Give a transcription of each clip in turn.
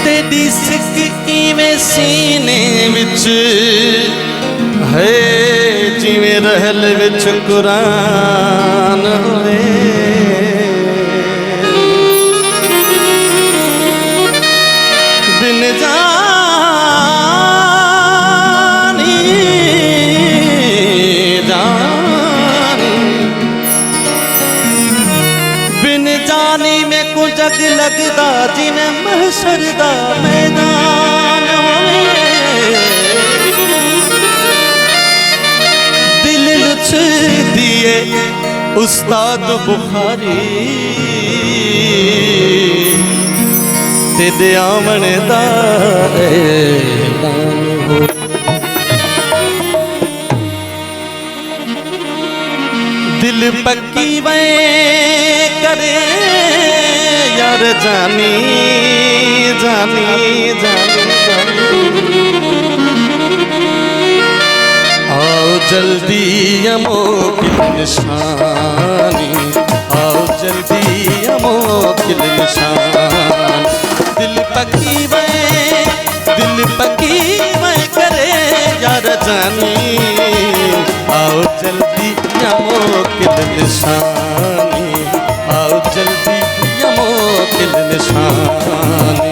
तेरी सिक्की में सीने विच है जिवें रहल विच कुरान होवे बिन जानी बिन जानी में को जग लगदा जिवें महशर दा मैदान होवे दिल लुछ दिए उस्ताद बुखारी तेरे आवन दा ऐलान हो दिल पक्की वे करे यार जानी जानी जानी जानी आओ जल्दी अमोकिल निशानी आओ जल्दी अमोकिल निशान दिल पक्की वे करे यार जानी आओ जल्दी अमोकिल निशानी आओ जल्दी अमोकिल निशानी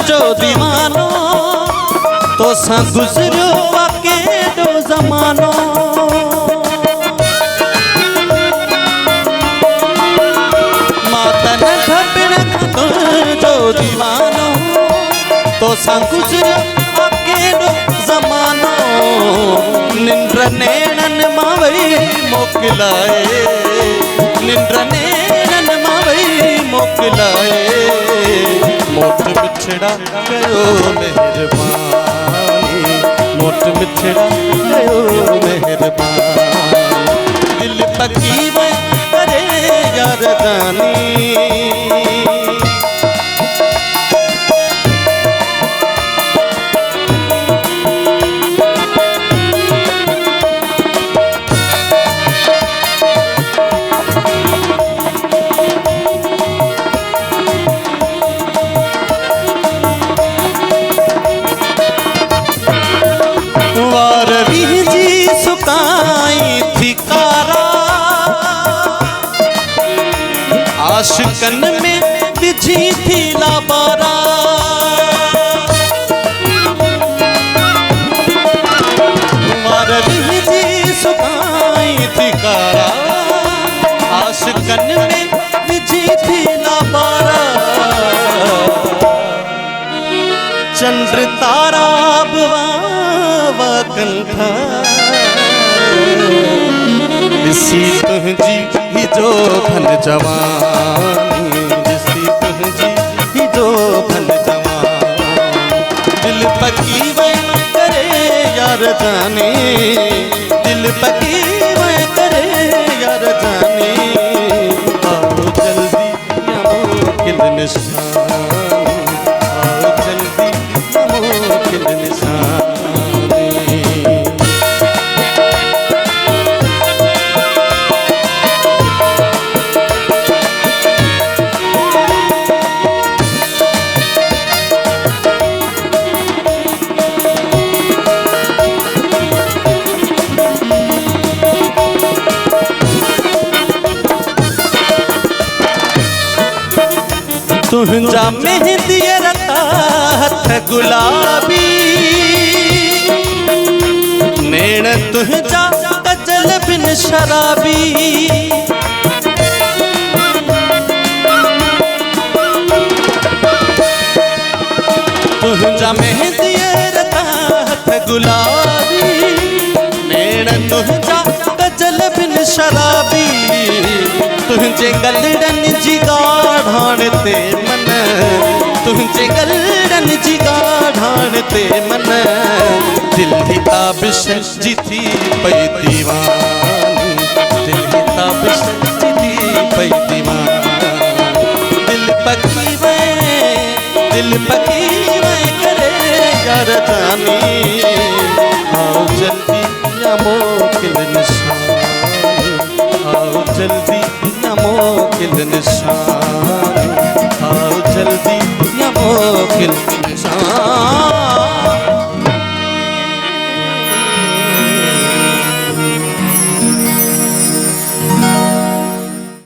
जो दीवानो तो सा गुजरो आके दो जमानो माता न खपन जो दीवानो तो सा गुजरो आके दो जमानो निंद्र नैनन मावई मोकलाए निंद्र नैनन मावई मोकलाए मोट मिठड़ा गयो मेहरबानी मोट मिठड़ा गयो मेहरबानी दिल पकी वे करे यार जानी आशिकन में बिछी थी लाबारा जी सुखाई थी कारा आशिकन में बिछी थी लाबारा चंद्र तारा बवाकन था इसी तुझी ही जो फन जवानी जिसी तुझी ही जो फन जवानी दिल पकी वे करे यार जानी दिल पकी वे करे यार जानी आओ जल्दी अमोकिल निशानी तुझा मेहंदी रता हथ गुलाबी नैण तुझा गजल बिन शराबी तुझा मेहंदी रता हथ गुलाबी नैण तुझा गजल बिन शराबी तुझे गलड़न जी गाढ़ाण ते मन तुझे गलड़न जी गाढ़ाण ते मन दिल ही ताबिश जी थी पई दीवानी दिल ही ताबिश जी थी पई दीवानी दिल पकी वे करे यार जानी